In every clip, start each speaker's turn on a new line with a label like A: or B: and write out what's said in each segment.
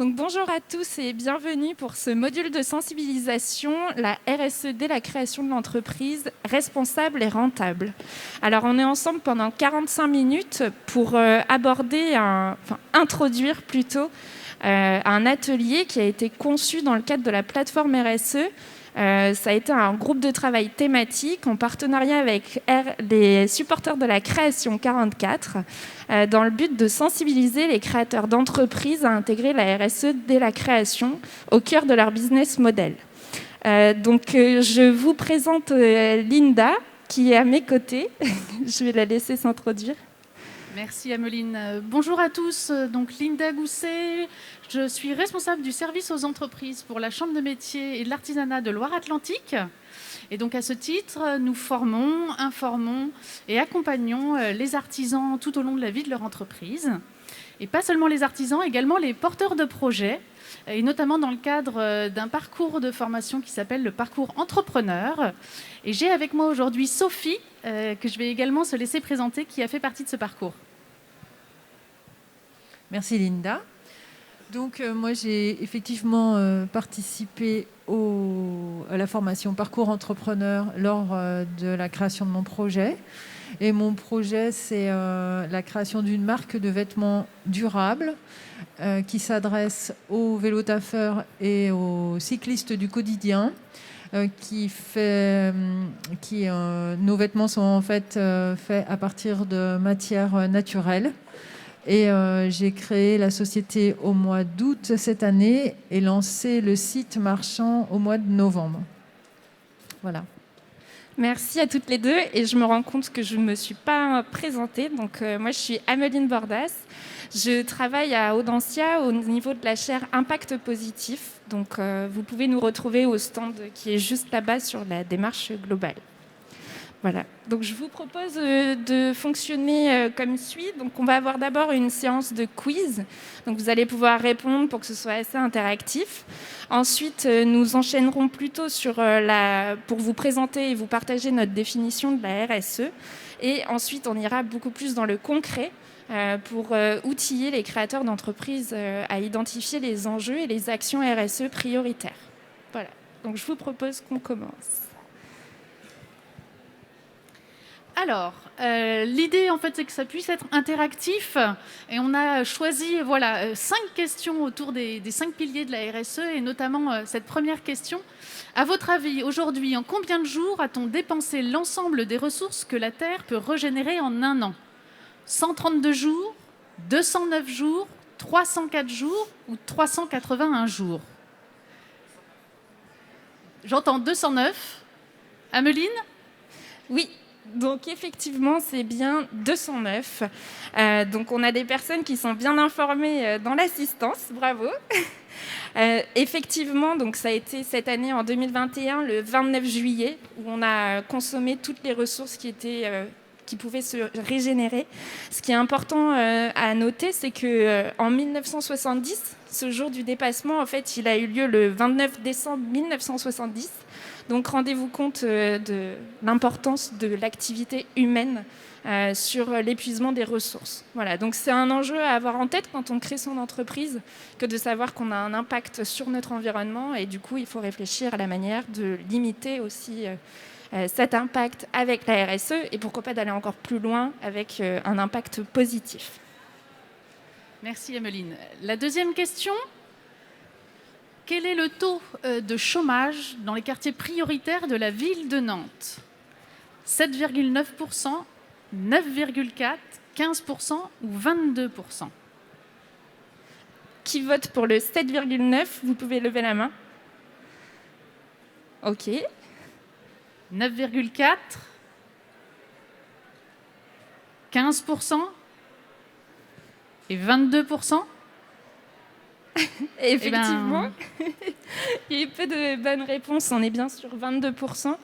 A: Donc, bonjour à tous et bienvenue pour ce module de sensibilisation, la RSE dès la création de l'entreprise, responsable et rentable. Alors, on est ensemble pendant 45 minutes pour introduire plutôt un atelier qui a été conçu dans le cadre de la plateforme RSE. Ça a été un groupe de travail thématique en partenariat avec les supporters de la création 44 dans le but de sensibiliser les créateurs d'entreprises à intégrer la RSE dès la création au cœur de leur business model. Je vous présente Linda qui est à mes côtés. Je vais la laisser s'introduire.
B: Merci Ameline. Bonjour à tous, donc Linda Gousset, je suis responsable du service aux entreprises pour la Chambre de métiers et de l'artisanat de Loire-Atlantique. Et donc à ce titre, nous formons, informons et accompagnons les artisans tout au long de la vie de leur entreprise. Et pas seulement les artisans, également les porteurs de projets, et notamment dans le cadre d'un parcours de formation qui s'appelle le parcours entrepreneur. Et j'ai avec moi aujourd'hui Sophie, que je vais également se laisser présenter, qui a fait partie de ce parcours.
C: Merci Linda. Donc moi j'ai effectivement participé à la formation Parcours Entrepreneur lors de la création de mon projet. Et mon projet, c'est la création d'une marque de vêtements durables qui s'adresse aux vélotaffeurs et aux cyclistes du quotidien. Nos vêtements sont en fait faits à partir de matières naturelles. Et j'ai créé la société au mois d'août cette année et lancé le site marchand au mois de novembre. Voilà.
A: Merci à toutes les deux. Et je me rends compte que je ne me suis pas présentée. Donc, moi, je suis Ameline Bordas. Je travaille à Audencia au niveau de la chaire Impact Positif. Donc, vous pouvez nous retrouver au stand qui est juste là-bas sur la démarche globale. Voilà. Donc, je vous propose de fonctionner comme suit. Donc, on va avoir d'abord une séance de quiz. Donc, vous allez pouvoir répondre pour que ce soit assez interactif. Ensuite, nous enchaînerons plutôt pour vous présenter et vous partager notre définition de la RSE. Et ensuite, on ira beaucoup plus dans le concret pour outiller les créateurs d'entreprises à identifier les enjeux et les actions RSE prioritaires. Voilà. Donc, je vous propose qu'on commence.
B: Alors, l'idée, en fait, c'est que ça puisse être interactif. Et on a choisi 5 questions autour des 5 piliers de la RSE, et notamment cette première question. À votre avis, aujourd'hui, en combien de jours a-t-on dépensé l'ensemble des ressources que la Terre peut régénérer en un an ? 132 jours, 209 jours, 304 jours ou 381 jours ? J'entends 209. Ameline ?
A: Oui. Donc effectivement, c'est bien 209. Donc on a des personnes qui sont bien informées dans l'assistance, bravo. Effectivement, donc ça a été cette année en 2021, le 29 juillet, où on a consommé toutes les ressources qui pouvaient se régénérer. Ce qui est important à noter, c'est qu'en 1970, ce jour du dépassement, en fait, il a eu lieu le 29 décembre 1970. Donc, rendez-vous compte de l'importance de l'activité humaine sur l'épuisement des ressources. Voilà, donc c'est un enjeu à avoir en tête quand on crée son entreprise, que de savoir qu'on a un impact sur notre environnement. Et du coup, il faut réfléchir à la manière de limiter aussi cet impact avec la RSE et pourquoi pas d'aller encore plus loin avec un impact positif.
B: Merci Emeline. La deuxième question. Quel est le taux de chômage dans les quartiers prioritaires de la ville de Nantes ? 7,9%, 9,4%, 15% ou 22%?
A: Qui vote pour le 7,9 ? Vous pouvez lever la main. Ok.
B: 9,4%, 15% et 22%.
A: Effectivement, il y a eu peu de bonnes réponses. On est bien sur 22%.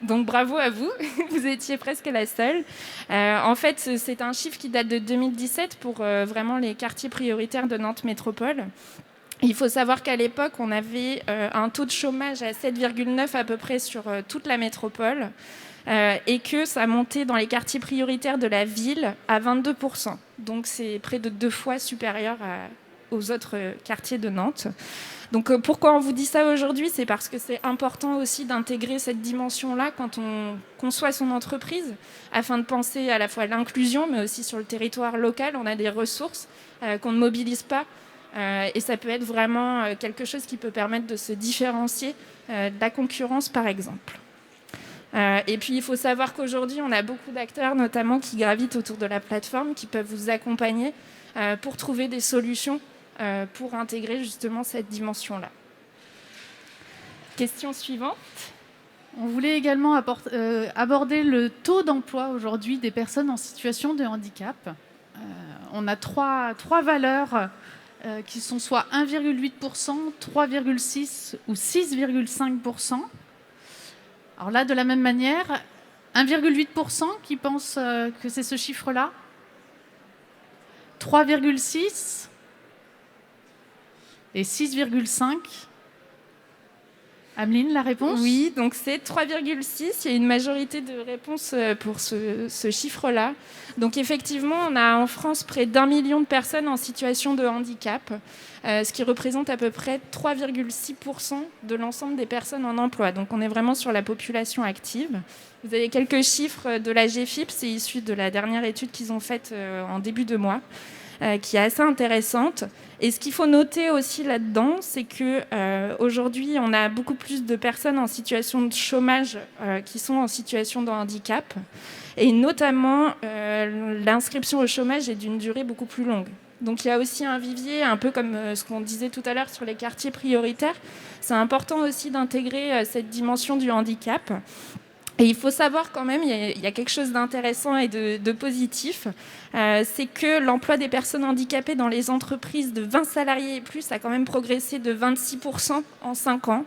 A: Donc bravo à vous, vous étiez presque la seule. En fait, c'est un chiffre qui date de 2017 pour vraiment les quartiers prioritaires de Nantes Métropole. Il faut savoir qu'à l'époque, on avait un taux de chômage à 7,9 à peu près sur toute la métropole. Et que ça montait dans les quartiers prioritaires de la ville à 22%. Donc c'est près de 2 fois supérieur aux autres quartiers de Nantes. Donc pourquoi on vous dit ça aujourd'hui? C'est parce que c'est important aussi d'intégrer cette dimension-là quand on conçoit son entreprise, afin de penser à la fois à l'inclusion, mais aussi sur le territoire local. On a des ressources qu'on ne mobilise pas, et ça peut être vraiment quelque chose qui peut permettre de se différencier de la concurrence, par exemple. Et puis il faut savoir qu'aujourd'hui, on a beaucoup d'acteurs, notamment qui gravitent autour de la plateforme, qui peuvent vous accompagner pour trouver des solutions pour intégrer justement cette dimension-là. Question suivante.
B: On voulait également aborder le taux d'emploi aujourd'hui des personnes en situation de handicap. On a trois valeurs qui sont soit 1,8%, 3,6% ou 6,5%. Alors là, de la même manière, 1,8% qui pensent que c'est ce chiffre-là, 3,6% et 6,5%. Ameline, la réponse?
A: Oui, donc c'est 3,6. Il y a une majorité de réponses pour ce chiffre-là. Donc effectivement, on a en France près d'1 million de personnes en situation de handicap, ce qui représente à peu près 3,6% de l'ensemble des personnes en emploi. Donc on est vraiment sur la population active. Vous avez quelques chiffres de la GFIP, c'est issu de la dernière étude qu'ils ont faite en début de mois, qui est assez intéressante. Et ce qu'il faut noter aussi là-dedans, c'est qu'aujourd'hui, on a beaucoup plus de personnes en situation de chômage qui sont en situation de handicap. Et notamment, l'inscription au chômage est d'une durée beaucoup plus longue. Donc il y a aussi un vivier, un peu comme ce qu'on disait tout à l'heure sur les quartiers prioritaires. C'est important aussi d'intégrer cette dimension du handicap. Et il faut savoir quand même, il y a quelque chose d'intéressant et de positif, c'est que l'emploi des personnes handicapées dans les entreprises de 20 salariés et plus a quand même progressé de 26% en 5 ans.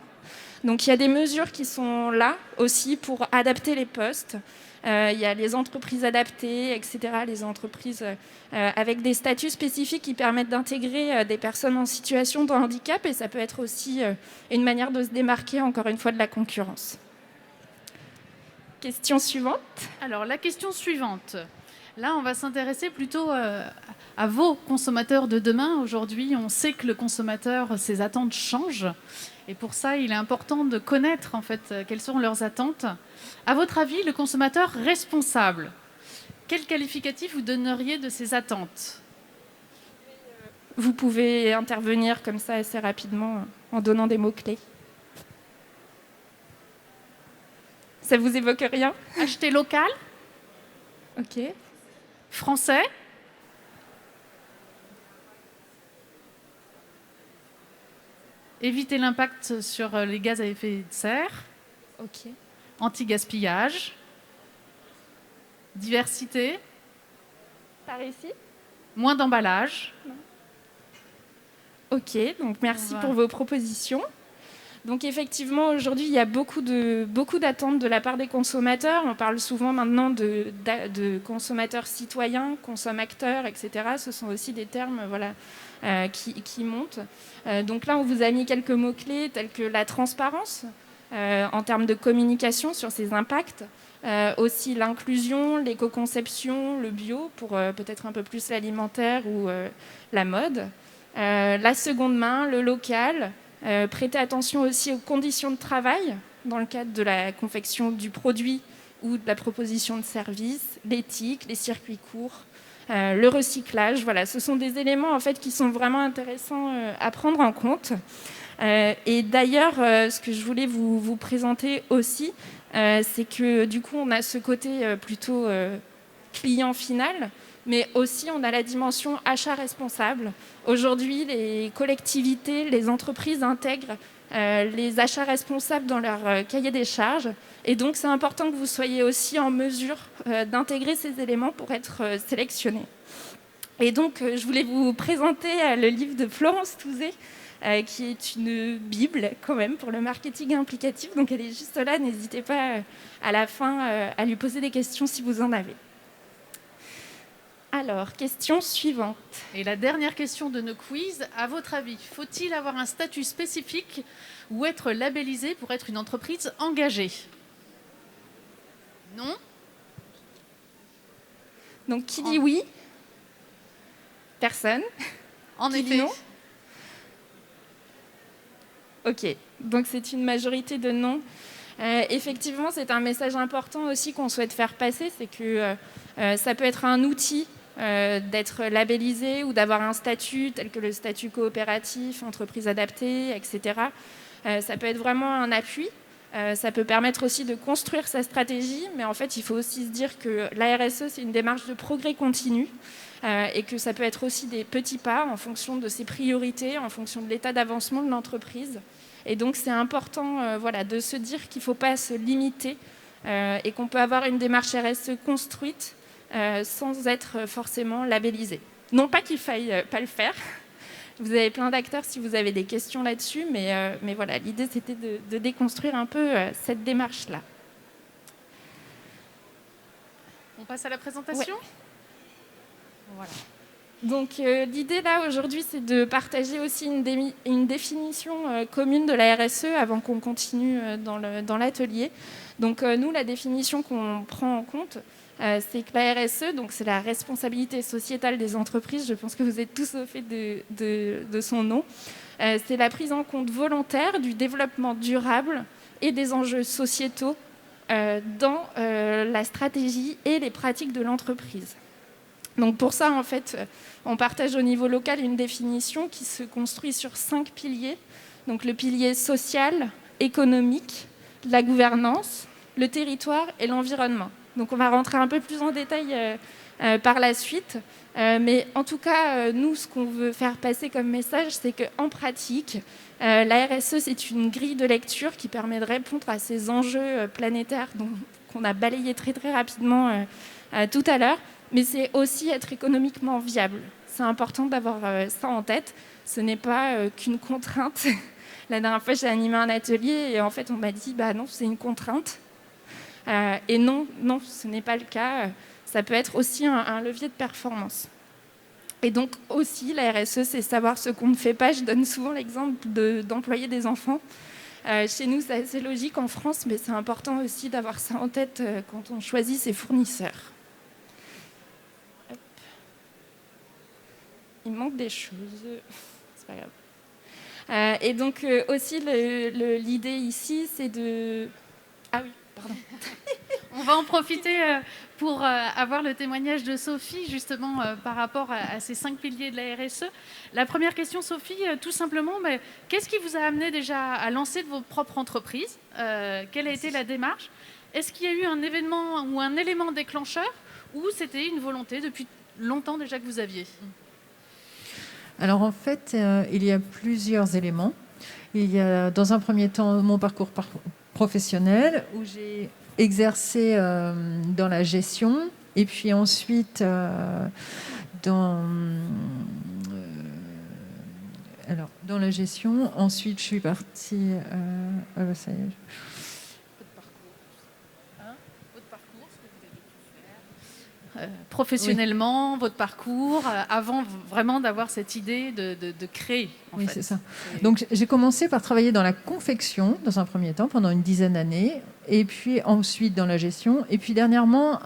A: Donc il y a des mesures qui sont là aussi pour adapter les postes. Il y a les entreprises adaptées, etc., les entreprises avec des statuts spécifiques qui permettent d'intégrer des personnes en situation de handicap, et ça peut être aussi une manière de se démarquer, encore une fois, de la concurrence. Question suivante.
B: Alors, la question suivante. Là, on va s'intéresser plutôt à vos consommateurs de demain. Aujourd'hui, on sait que le consommateur, ses attentes changent. Et pour ça, il est important de connaître, en fait, quelles sont leurs attentes. À votre avis, le consommateur responsable, quel qualificatif vous donneriez de ses attentes?
A: Vous pouvez intervenir comme ça assez rapidement en donnant des mots-clés. Ça vous évoque rien?
B: Acheter local?
A: Ok.
B: Français? Éviter l'impact sur les gaz à effet de serre?
A: Ok.
B: Anti-gaspillage? Diversité?
A: Par ici?
B: Moins d'emballage?
A: Ok, donc merci pour vos propositions. Donc effectivement, aujourd'hui, il y a beaucoup d'attentes de la part des consommateurs. On parle souvent maintenant de consommateurs citoyens, consommateurs, etc. Ce sont aussi des termes qui montent. Donc là, on vous a mis quelques mots-clés tels que la transparence en termes de communication sur ses impacts, aussi l'inclusion, l'éco-conception, le bio pour peut-être un peu plus l'alimentaire ou la mode, la seconde main, le local. Prêter attention aussi aux conditions de travail dans le cadre de la confection du produit ou de la proposition de service, l'éthique, les circuits courts, le recyclage. Voilà, ce sont des éléments en fait qui sont vraiment intéressants à prendre en compte. Et d'ailleurs, ce que je voulais vous présenter aussi, c'est que du coup, on a ce côté plutôt client final, mais aussi on a la dimension achat responsable. Aujourd'hui, les collectivités, les entreprises intègrent les achats responsables dans leur cahier des charges. Et donc, c'est important que vous soyez aussi en mesure d'intégrer ces éléments pour être sélectionnés. Et donc, je voulais vous présenter le livre de Florence Touzé, qui est une bible quand même pour le marketing implicatif. Donc, elle est juste là. N'hésitez pas à la fin à lui poser des questions si vous en avez. Alors, question suivante.
B: Et la dernière question de nos quiz, à votre avis, faut-il avoir un statut spécifique ou être labellisé pour être une entreprise engagée? Non?
A: Donc, qui dit oui? Personne.
B: En
A: Qui dit
B: effet,
A: non? Ok, donc c'est une majorité de non. Effectivement, c'est un message important aussi qu'on souhaite faire passer, c'est que ça peut être un outil d'être labellisé ou d'avoir un statut tel que le statut coopératif, entreprise adaptée, etc. Ça peut être vraiment un appui. Ça peut permettre aussi de construire sa stratégie, mais en fait, il faut aussi se dire que la RSE, c'est une démarche de progrès continu et que ça peut être aussi des petits pas en fonction de ses priorités, en fonction de l'état d'avancement de l'entreprise. Et donc, c'est important de se dire qu'il ne faut pas se limiter et qu'on peut avoir une démarche RSE construite sans être forcément labellisé. Non pas qu'il faille pas le faire. Vous avez plein d'acteurs si vous avez des questions là-dessus, mais voilà, l'idée c'était de déconstruire un peu cette démarche-là.
B: On passe à la présentation ?
A: Ouais. Voilà. Donc l'idée là aujourd'hui c'est de partager aussi une définition commune de la RSE avant qu'on continue dans l'atelier. Donc nous la définition qu'on prend en compte c'est que la RSE, donc c'est la responsabilité sociétale des entreprises, je pense que vous êtes tous au fait de son nom, c'est la prise en compte volontaire du développement durable et des enjeux sociétaux dans la stratégie et les pratiques de l'entreprise. Donc pour ça, en fait, on partage au niveau local une définition qui se construit sur 5 piliers. Donc le pilier social, économique, la gouvernance, le territoire et l'environnement. Donc on va rentrer un peu plus en détail par la suite. Mais en tout cas, nous, ce qu'on veut faire passer comme message, c'est qu'en pratique, la RSE, c'est une grille de lecture qui permet de répondre à ces enjeux planétaires qu'on a balayés très très rapidement tout à l'heure. Mais c'est aussi être économiquement viable. C'est important d'avoir ça en tête. Ce n'est pas qu'une contrainte. La dernière fois, j'ai animé un atelier et en fait, on m'a dit « non, c'est une contrainte ». Et non, ce n'est pas le cas. Ça peut être aussi un levier de performance. Et donc aussi, la RSE, c'est savoir ce qu'on ne fait pas. Je donne souvent l'exemple d'employer des enfants. Chez nous, c'est assez logique en France, mais c'est important aussi d'avoir ça en tête quand on choisit ses fournisseurs. Il manque des choses, c'est pas grave. Et donc aussi l'idée ici, c'est de... Ah oui, pardon.
B: On va en profiter pour avoir le témoignage de Sophie, justement, par rapport à ces 5 piliers de la RSE. La première question, Sophie, tout simplement, qu'est-ce qui vous a amené déjà à lancer votre propre entreprise ? Quelle a été la démarche ? Est-ce qu'il y a eu un événement ou un élément déclencheur ou c'était une volonté depuis longtemps déjà que vous aviez ?
C: Alors en fait, il y a plusieurs éléments. Il y a dans un premier temps mon parcours professionnel où j'ai exercé dans la gestion et puis ensuite dans la gestion. Ensuite, je suis partie... ça y est.
B: Professionnellement, oui. Votre parcours, avant vraiment d'avoir cette idée de créer.
C: Oui, c'est ça. Donc, j'ai commencé par travailler dans la confection, dans un premier temps, pendant une dizaine d'années, et puis ensuite dans la gestion, et puis dernièrement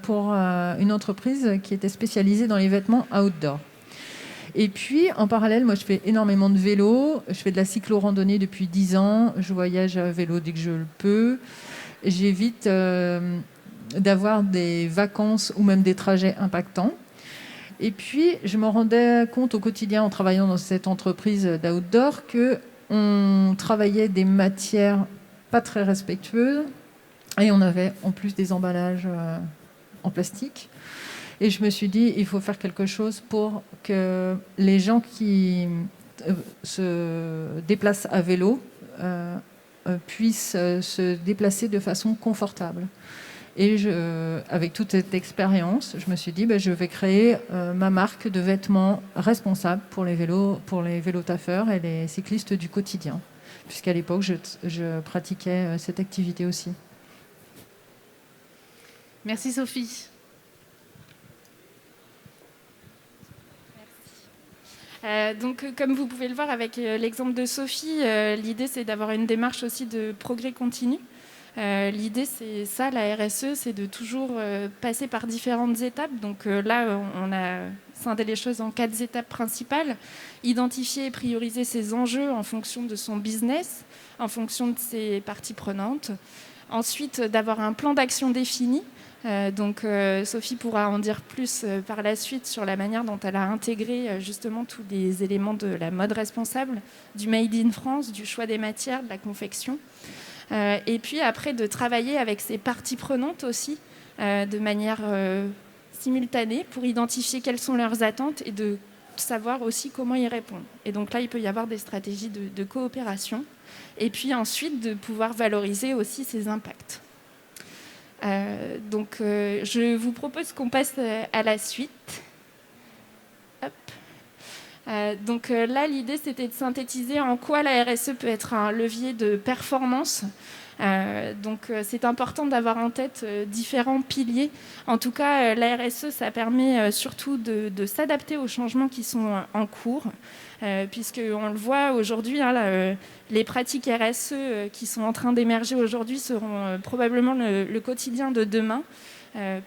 C: pour une entreprise qui était spécialisée dans les vêtements outdoor. Et puis, en parallèle, moi, je fais énormément de vélo, je fais de la cyclo-randonnée depuis 10 ans, je voyage à vélo dès que je le peux, j'évite... d'avoir des vacances ou même des trajets impactants. Et puis, je me rendais compte au quotidien en travaillant dans cette entreprise d'outdoor qu'on travaillait des matières pas très respectueuses et on avait en plus des emballages en plastique. Et je me suis dit, il faut faire quelque chose pour que les gens qui se déplacent à vélo puissent se déplacer de façon confortable. Et avec toute cette expérience, je me suis dit, je vais créer ma marque de vêtements responsables pour les vélotaffeurs et les cyclistes du quotidien, puisqu'à l'époque, je pratiquais cette activité aussi.
B: Merci Sophie.
A: Donc, comme vous pouvez le voir avec l'exemple de Sophie, l'idée c'est d'avoir une démarche aussi de progrès continu. L'idée, c'est ça, la RSE, c'est de toujours passer par différentes étapes. Donc là, on a scindé les choses en 4 étapes principales. Identifier et prioriser ses enjeux en fonction de son business, en fonction de ses parties prenantes. Ensuite, d'avoir un plan d'action défini. Donc Sophie pourra en dire plus par la suite sur la manière dont elle a intégré justement tous les éléments de la mode responsable, du Made in France, du choix des matières, de la confection. Et puis après, de travailler avec ses parties prenantes aussi, de manière simultanée, pour identifier quelles sont leurs attentes et de savoir aussi comment y répondre. Et donc là, il peut y avoir des stratégies de coopération. Et puis ensuite, de pouvoir valoriser aussi ses impacts. Donc je vous propose qu'on passe à la suite. Hop. Donc là, l'idée, c'était de synthétiser en quoi la RSE peut être un levier de performance. Donc c'est important d'avoir en tête différents piliers. En tout cas, la RSE, ça permet surtout de s'adapter aux changements qui sont en cours, puisqu'on le voit aujourd'hui, les pratiques RSE qui sont en train d'émerger aujourd'hui seront probablement le quotidien de demain.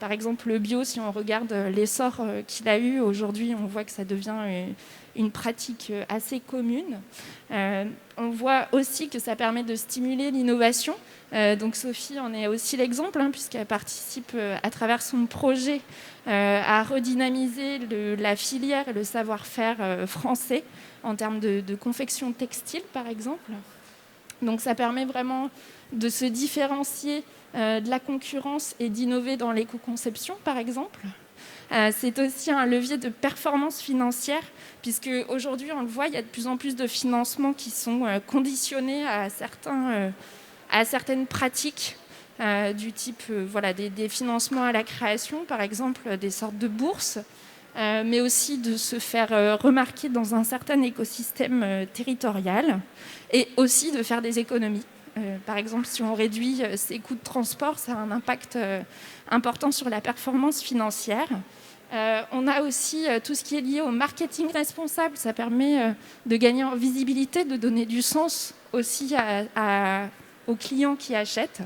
A: Par exemple, le bio, si on regarde l'essor qu'il a eu aujourd'hui, on voit que ça devient une pratique assez commune. On voit aussi que ça permet de stimuler l'innovation. Donc Sophie en est aussi l'exemple, puisqu'elle participe à travers son projet à redynamiser la filière et le savoir-faire français en termes de confection textile, par exemple. Donc ça permet vraiment de se différencier de la concurrence et d'innover dans l'éco-conception, par exemple. C'est aussi un levier de performance financière, puisque aujourd'hui, on le voit, il y a de plus en plus de financements qui sont conditionnés à certaines pratiques du type des financements à la création, par exemple, des sortes de bourses, mais aussi de se faire remarquer dans un certain écosystème territorial et aussi de faire des économies. Par exemple, si on réduit ses coûts de transport, ça a un impact important sur la performance financière. On a aussi tout ce qui est lié au marketing responsable. Ça permet de gagner en visibilité, de donner du sens aussi aux clients qui achètent,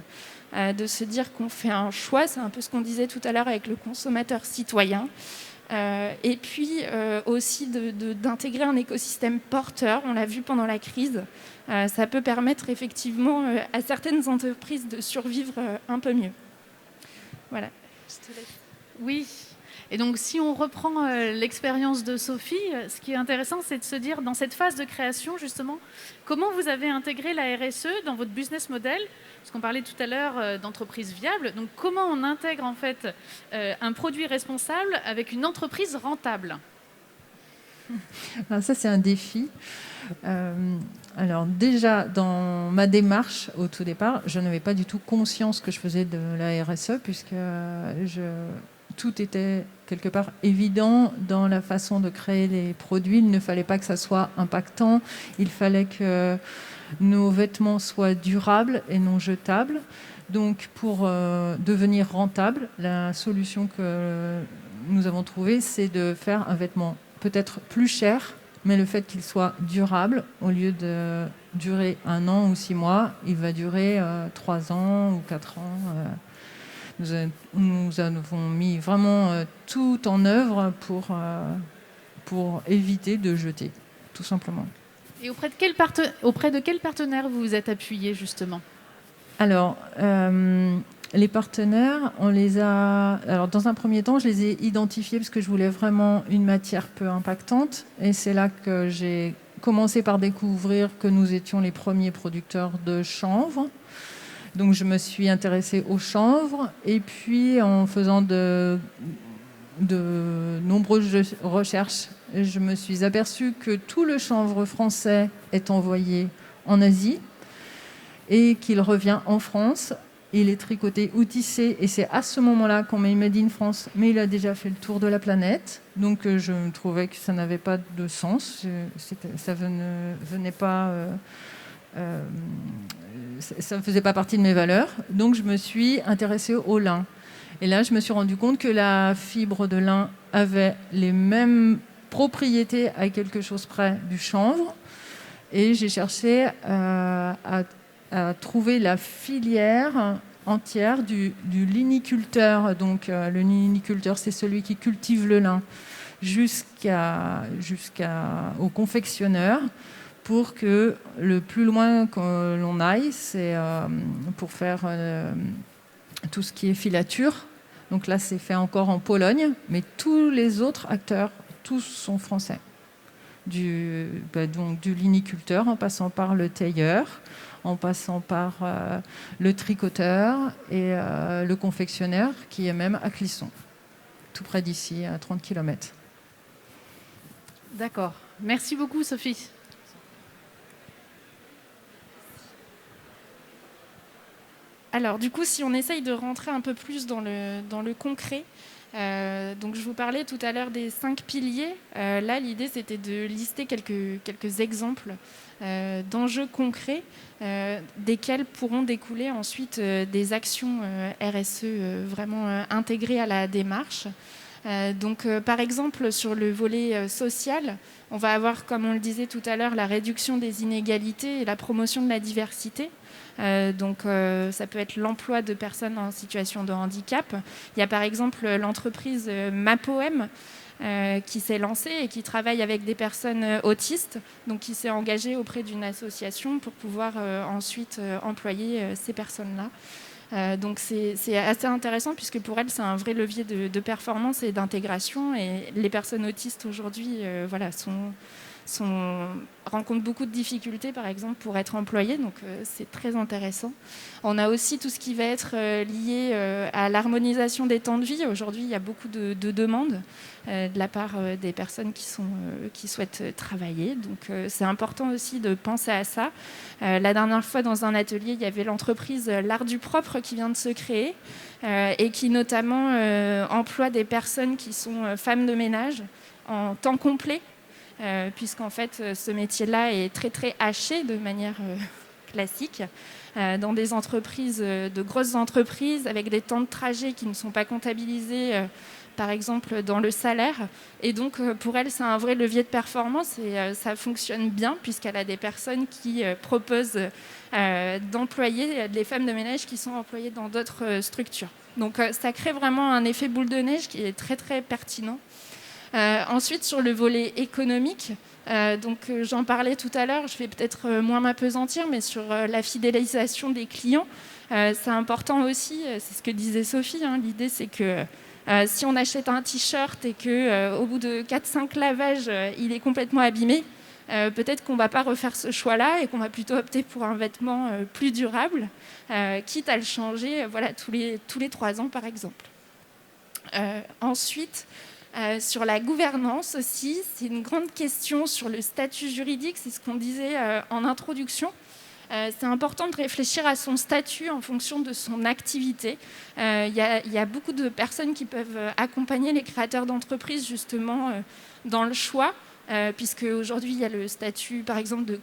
A: de se dire qu'on fait un choix. C'est un peu ce qu'on disait tout à l'heure avec le consommateur citoyen. Et puis aussi d'intégrer un écosystème porteur. On l'a vu pendant la crise. Ça peut permettre effectivement à certaines entreprises de survivre un peu mieux. Voilà. Je te laisse.
B: Oui. Et donc, si on reprend l'expérience de Sophie, ce qui est intéressant, c'est de se dire, dans cette phase de création, justement, comment vous avez intégré la RSE dans votre business model ? Parce qu'on parlait tout à l'heure d'entreprise viable. Donc, comment on intègre, en fait, un produit responsable avec une entreprise rentable ?
C: Alors ça, c'est un défi. Alors déjà, dans ma démarche, au tout départ, je n'avais pas du tout conscience que je faisais de la RSE, puisque tout était quelque part évident dans la façon de créer les produits. Il ne fallait pas que ça soit impactant. Il fallait que nos vêtements soient durables et non jetables. Donc, pour devenir rentable, la solution que nous avons trouvée, c'est de faire un vêtement peut-être plus cher, mais le fait qu'il soit durable, au lieu de durer 1 an ou 6 mois, il va durer 3 ans ou 4 ans. Nous avons mis vraiment tout en œuvre pour éviter de jeter, tout simplement.
B: Et auprès de quel partenaire vous vous êtes appuyé, justement ?
C: Alors, les partenaires, on les a... Alors, dans un premier temps, je les ai identifiés parce que je voulais vraiment une matière peu impactante. Et c'est là que j'ai commencé par découvrir que nous étions les premiers producteurs de chanvre. Donc, je me suis intéressée au chanvre. Et puis, en faisant de nombreuses recherches, je me suis aperçue que tout le chanvre français est envoyé en Asie et qu'il revient en France. Il est tricoté ou tissé, et c'est à ce moment-là qu'on met Made in France, mais il a déjà fait le tour de la planète. Donc je trouvais que ça n'avait pas de sens. Ça venait pas... ça ne faisait pas partie de mes valeurs. Donc je me suis intéressée au lin. Et là, je me suis rendu compte que la fibre de lin avait les mêmes propriétés à quelque chose près du chanvre. Et j'ai cherché à trouver la filière entière du liniculteur. Donc, le liniculteur, c'est celui qui cultive le lin jusqu'au confectionneur, pour que le plus loin que l'on aille, c'est pour faire tout ce qui est filature. Donc là, c'est fait encore en Pologne, mais tous les autres acteurs, tous sont français. Donc du liniculteur, en passant par le tailleur, en passant par le tricoteur et le confectionneur, qui est même à Clisson, tout près d'ici, à 30 km.
B: D'accord. Merci beaucoup, Sophie.
A: Alors, du coup, si on essaye de rentrer un peu plus dans le concret, donc je vous parlais tout à l'heure des 5 piliers. Là, l'idée, c'était de lister quelques exemples d'enjeux concrets desquels pourront découler ensuite des actions RSE vraiment intégrées à la démarche. Donc, par exemple, sur le volet social, on va avoir, comme on le disait tout à l'heure, la réduction des inégalités et la promotion de la diversité. Donc, ça peut être l'emploi de personnes en situation de handicap. Il y a par exemple l'entreprise MAPOM qui s'est lancée et qui travaille avec des personnes autistes, donc qui s'est engagée auprès d'une association pour pouvoir ensuite employer ces personnes-là. Donc c'est assez intéressant, puisque pour elles, c'est un vrai levier de performance et d'intégration. Et les personnes autistes aujourd'hui rencontrent beaucoup de difficultés, par exemple, pour être employées. Donc c'est très intéressant. On a aussi tout ce qui va être lié à l'harmonisation des temps de vie. Aujourd'hui, il y a beaucoup de demandes de la part des personnes qui souhaitent travailler. Donc c'est important aussi de penser à ça. La dernière fois, dans un atelier, il y avait l'entreprise L'Art du Propre qui vient de se créer et qui notamment emploie des personnes qui sont femmes de ménage en temps complet, puisqu'en fait, ce métier-là est très, très haché de manière classique, dans des entreprises, de grosses entreprises, avec des temps de trajet qui ne sont pas comptabilisés, par exemple, dans le salaire. Et donc, pour elle, c'est un vrai levier de performance, et ça fonctionne bien, puisqu'elle a des personnes qui proposent d'employer les femmes de ménage qui sont employées dans d'autres structures. Donc, ça crée vraiment un effet boule de neige qui est très, très pertinent. Ensuite, sur le volet économique, j'en parlais tout à l'heure, je vais peut-être moins m'appesantir, mais sur la fidélisation des clients, c'est important aussi, c'est ce que disait Sophie, hein, l'idée c'est que si on achète un t-shirt et qu'au bout de 4-5 lavages, il est complètement abîmé, peut-être qu'on ne va pas refaire ce choix-là et qu'on va plutôt opter pour un vêtement plus durable, quitte à le changer tous les 3 ans par exemple. Ensuite, sur la gouvernance aussi, c'est une grande question sur le statut juridique, c'est ce qu'on disait en introduction. C'est important de réfléchir à son statut en fonction de son activité. Il y a beaucoup de personnes qui peuvent accompagner les créateurs d'entreprises justement dans le choix, puisque aujourd'hui il y a le statut par exemple de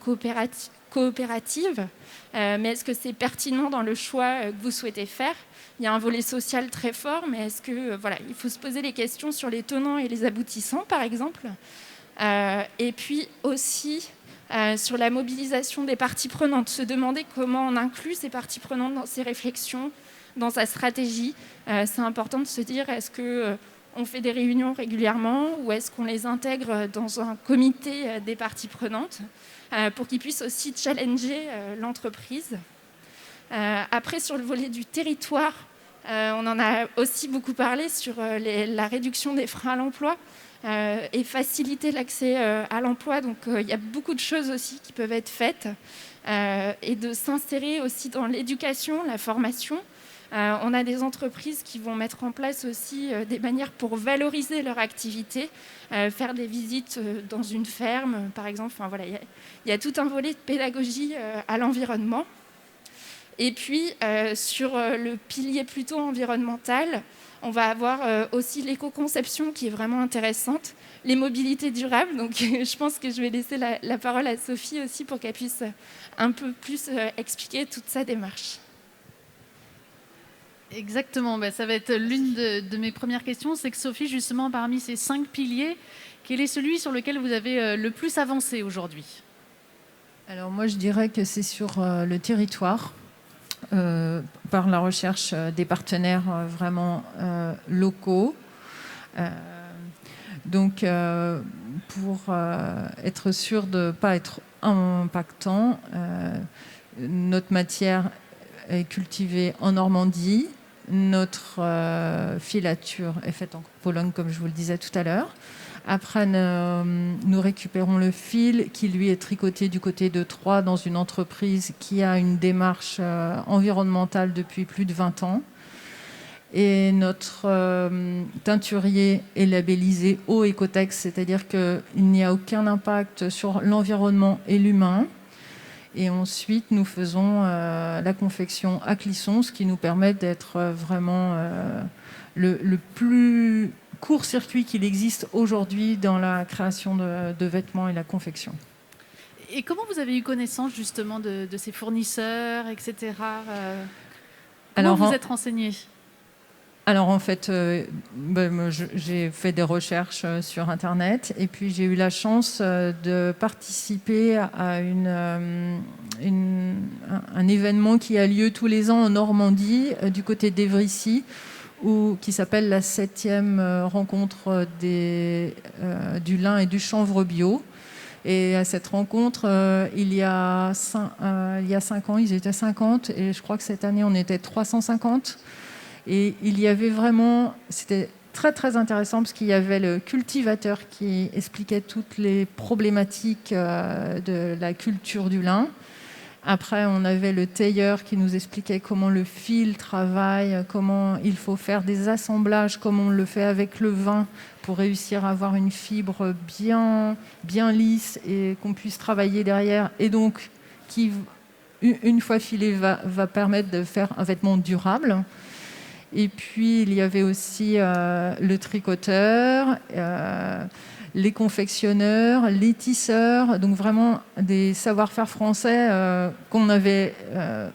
A: coopérative, mais est-ce que c'est pertinent dans le choix que vous souhaitez faire ? Il y a un volet social très fort, mais est-ce que il faut se poser les questions sur les tenants et les aboutissants, par exemple. Et puis aussi sur la mobilisation des parties prenantes, se demander comment on inclut ces parties prenantes dans ses réflexions, dans sa stratégie. C'est important de se dire, est-ce qu'on fait des réunions régulièrement ou est-ce qu'on les intègre dans un comité des parties prenantes pour qu'ils puissent aussi challenger l'entreprise. Après, sur le volet du territoire, on en a aussi beaucoup parlé sur la réduction des freins à l'emploi et faciliter l'accès à l'emploi. Donc, il y a beaucoup de choses aussi qui peuvent être faites et de s'insérer aussi dans l'éducation, la formation. On a des entreprises qui vont mettre en place aussi des manières pour valoriser leur activité, faire des visites dans une ferme, par exemple. Il y a tout un volet de pédagogie à l'environnement. Et puis, sur le pilier plutôt environnemental, on va avoir aussi l'éco-conception qui est vraiment intéressante, les mobilités durables. Donc, je pense que je vais laisser la parole à Sophie aussi pour qu'elle puisse un peu plus expliquer toute sa démarche.
B: Exactement, ça va être l'une de mes premières questions. C'est que Sophie, justement, parmi ces 5 piliers, quel est celui sur lequel vous avez le plus avancé aujourd'hui ?
C: Alors moi, je dirais que c'est sur le territoire, par la recherche des partenaires vraiment locaux. Donc, pour être sûr de ne pas être impactant, notre matière est cultivée en Normandie. Notre filature est faite en Pologne, comme je vous le disais tout à l'heure. Après, nous récupérons le fil qui, lui, est tricoté du côté de Troyes dans une entreprise qui a une démarche environnementale depuis plus de 20 ans. Et notre teinturier est labellisé Eau Ecotex, c'est-à-dire qu'il n'y a aucun impact sur l'environnement et l'humain. Et ensuite, nous faisons la confection à Clisson, ce qui nous permet d'être vraiment le plus court-circuit qu'il existe aujourd'hui dans la création de vêtements et la confection.
B: Et comment vous avez eu connaissance justement de ces fournisseurs, etc. Comment vous êtes renseigné?
C: Alors en fait, j'ai fait des recherches sur Internet et puis j'ai eu la chance de participer à un événement qui a lieu tous les ans en Normandie, du côté d'Evricy, qui s'appelle la 7e rencontre du lin et du chanvre bio. Et à cette rencontre, il y a 5 ans, ils étaient 50 et je crois que cette année, on était 350. Et il y avait vraiment, c'était très très intéressant parce qu'il y avait le cultivateur qui expliquait toutes les problématiques de la culture du lin. Après, on avait le tailleur qui nous expliquait comment le fil travaille, comment il faut faire des assemblages, comme on le fait avec le vin pour réussir à avoir une fibre bien lisse et qu'on puisse travailler derrière. Et donc, qui, une fois filé, va permettre de faire un vêtement durable. Et puis, il y avait aussi le tricoteur, les confectionneurs, les tisseurs, donc vraiment des savoir-faire français qu'on avait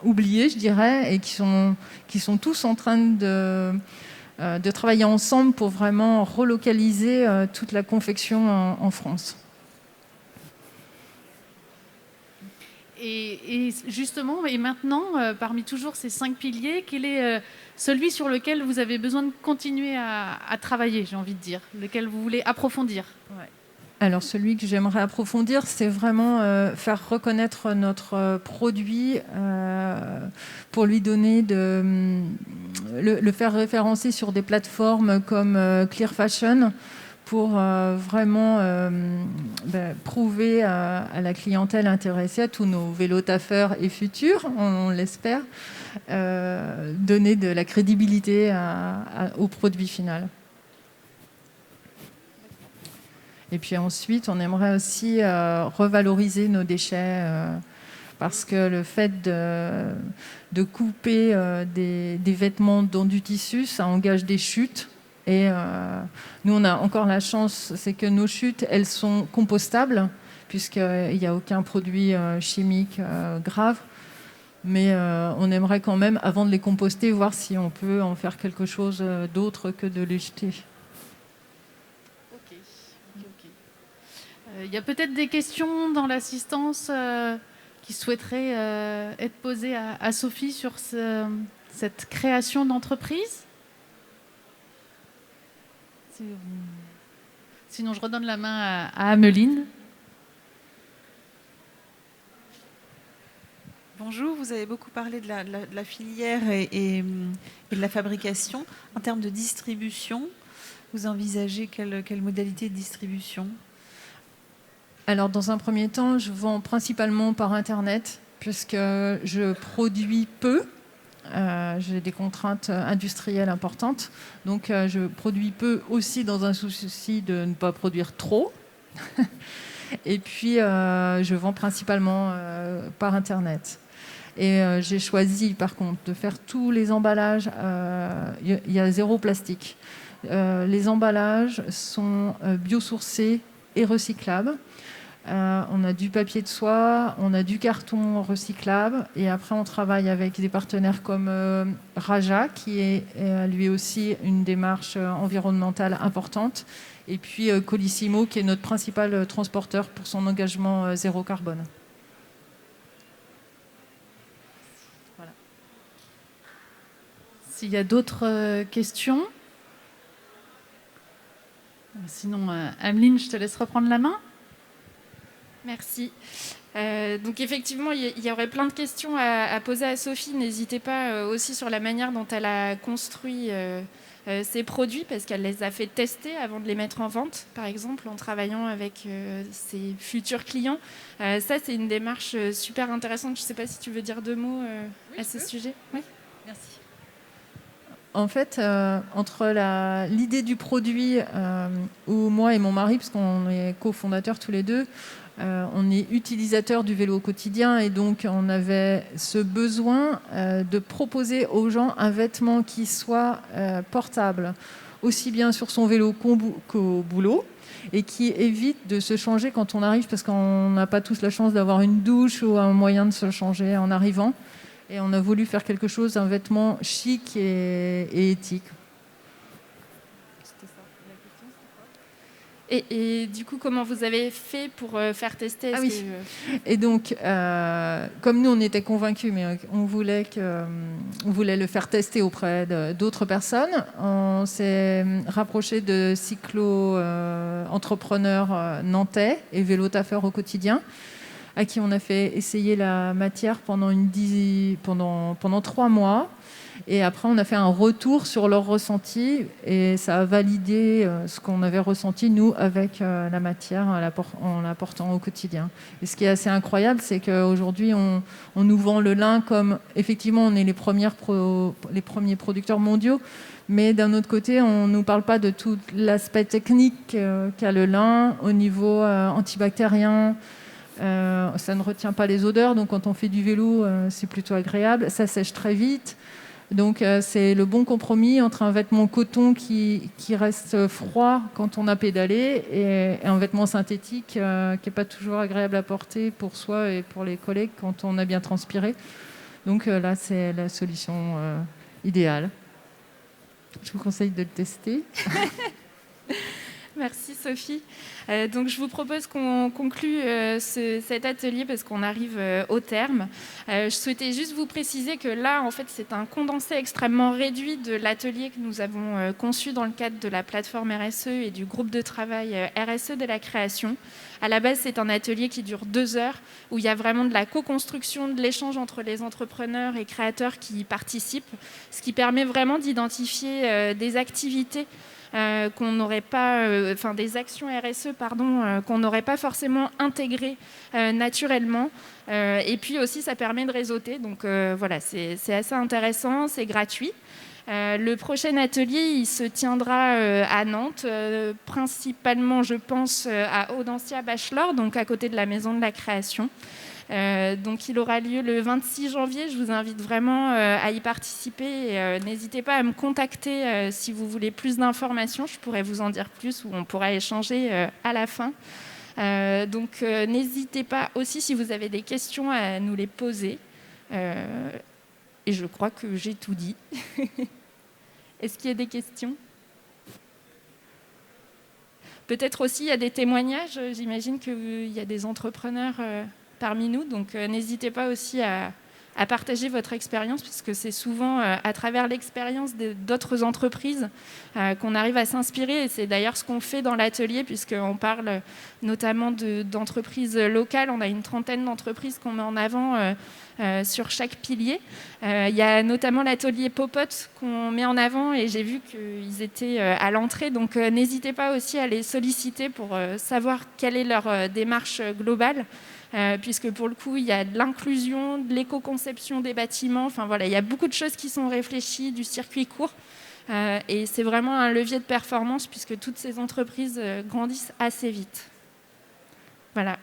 C: oubliés, je dirais, et qui sont tous en train de travailler ensemble pour vraiment relocaliser toute la confection en France.
B: Et justement, et maintenant, parmi toujours ces 5 piliers, quel est celui sur lequel vous avez besoin de continuer à travailler, j'ai envie de dire, lequel vous voulez approfondir?
C: Ouais. Alors, celui que j'aimerais approfondir, c'est vraiment faire reconnaître notre produit pour lui donner le faire référencer sur des plateformes comme Clear Fashion, pour vraiment prouver à la clientèle intéressée, à tous nos vélotaffeurs et futurs, on l'espère, donner de la crédibilité au produit final. Et puis ensuite, on aimerait aussi revaloriser nos déchets parce que le fait de couper des vêtements dans du tissu, ça engage des chutes. Et nous, on a encore la chance, c'est que nos chutes, elles sont compostables, puisqu'il n'y a aucun produit chimique grave. Mais on aimerait quand même, avant de les composter, voir si on peut en faire quelque chose d'autre que de les jeter.
B: Ok. Il y a peut-être des questions dans l'assistance qui souhaiteraient être posées à Sophie sur cette création d'entreprise. Sinon, je redonne la main à Ameline.
D: Bonjour, vous avez beaucoup parlé de la filière et de la fabrication. En termes de distribution, vous envisagez quelle modalité de distribution?
C: Alors, dans un premier temps, je vends principalement par Internet, puisque je produis peu. J'ai des contraintes industrielles importantes, donc je produis peu aussi dans un souci de ne pas produire trop. Et puis je vends principalement par Internet. Et j'ai choisi par contre de faire tous les emballages, il y a 0 plastique. Les emballages sont biosourcés et recyclables. On a du papier de soie, on a du carton recyclable et après on travaille avec des partenaires comme Raja qui est lui aussi une démarche environnementale importante et puis Colissimo qui est notre principal transporteur pour son engagement zéro carbone.
B: s'il y a d'autres questions. Sinon, Ameline, je te laisse reprendre la main.
A: Merci. Donc effectivement, il y aurait plein de questions à poser à Sophie. N'hésitez pas aussi sur la manière dont elle a construit ses produits, parce qu'elle les a fait tester avant de les mettre en vente, par exemple, en travaillant avec ses futurs clients. Ça, c'est une démarche super intéressante. Je ne sais pas si tu veux dire deux mots à ce sujet. Oui.
C: Merci. En fait, entre l'idée du produit où moi et mon mari, parce qu'on est cofondateurs tous les deux, on est utilisateurs du vélo au quotidien et donc on avait ce besoin de proposer aux gens un vêtement qui soit portable, aussi bien sur son vélo qu'au boulot, et qui évite de se changer quand on arrive, parce qu'on n'a pas tous la chance d'avoir une douche ou un moyen de se changer en arrivant. Et on a voulu faire quelque chose, un vêtement chic et éthique.
A: Et du coup, comment vous avez fait pour faire tester
C: Et donc, comme nous, on était convaincus, mais on voulait le faire tester auprès d'autres personnes, on s'est rapproché de cyclo-entrepreneurs nantais et vélo-taffeurs au quotidien, à qui on a fait essayer la matière pendant 3 mois. Et après, on a fait un retour sur leur ressenti et ça a validé ce qu'on avait ressenti, nous, avec la matière en la portant au quotidien. Et ce qui est assez incroyable, c'est qu'aujourd'hui, on nous vend le lin comme... Effectivement, on est les premiers producteurs mondiaux, mais d'un autre côté, on ne nous parle pas de tout l'aspect technique qu'a le lin au niveau antibactérien. Ça ne retient pas les odeurs, donc quand on fait du vélo, c'est plutôt agréable. Ça sèche très vite. Donc c'est le bon compromis entre un vêtement coton qui reste froid quand on a pédalé et un vêtement synthétique qui n'est pas toujours agréable à porter pour soi et pour les collègues quand on a bien transpiré. Donc là, c'est la solution idéale. Je vous conseille de le tester.
A: Merci Sophie. Donc je vous propose qu'on conclue cet atelier parce qu'on arrive au terme. Je souhaitais juste vous préciser que là, en fait, c'est un condensé extrêmement réduit de l'atelier que nous avons conçu dans le cadre de la plateforme RSE et du groupe de travail RSE de la création. À la base, c'est un atelier qui dure 2 heures où il y a vraiment de la co-construction, de l'échange entre les entrepreneurs et créateurs qui y participent, ce qui permet vraiment d'identifier des activités qu'on n'aurait pas, des actions RSE qu'on n'aurait pas forcément intégrées naturellement. Et puis aussi, ça permet de réseauter. Donc voilà, c'est assez intéressant, c'est gratuit. Le prochain atelier, il se tiendra à Nantes, principalement, je pense, à Audencia Bachelor, donc à côté de la Maison de la Création. Donc il aura lieu le 26 janvier. Je vous invite vraiment à y participer. N'hésitez pas à me contacter si vous voulez plus d'informations. Je pourrais vous en dire plus ou on pourra échanger à la fin. Donc n'hésitez pas aussi si vous avez des questions à nous les poser. Et je crois que j'ai tout dit. Est-ce qu'il y a des questions ? Peut-être aussi il y a des témoignages. J'imagine qu'il y a des entrepreneurs parmi nous. Donc n'hésitez pas aussi à partager votre expérience, puisque c'est souvent à travers l'expérience d'autres entreprises qu'on arrive à s'inspirer. Et c'est d'ailleurs ce qu'on fait dans l'atelier, puisqu'on parle notamment d'entreprises locales. On a une 30aine d'entreprises qu'on met en avant sur chaque pilier. Il y a notamment l'atelier Popote qu'on met en avant et j'ai vu qu'ils étaient à l'entrée. Donc n'hésitez pas aussi à les solliciter pour savoir quelle est leur démarche globale. Puisque pour le coup, il y a de l'inclusion, de l'éco-conception des bâtiments. Enfin voilà, il y a beaucoup de choses qui sont réfléchies, du circuit court. Et c'est vraiment un levier de performance puisque toutes ces entreprises grandissent assez vite. Voilà.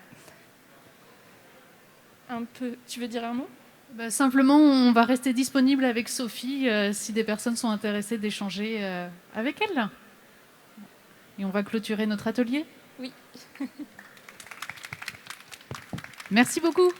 A: Un peu. Tu veux dire un mot ?
B: Simplement, on va rester disponible avec Sophie si des personnes sont intéressées d'échanger avec elle. Et on va clôturer notre atelier.
A: Oui.
B: Merci beaucoup.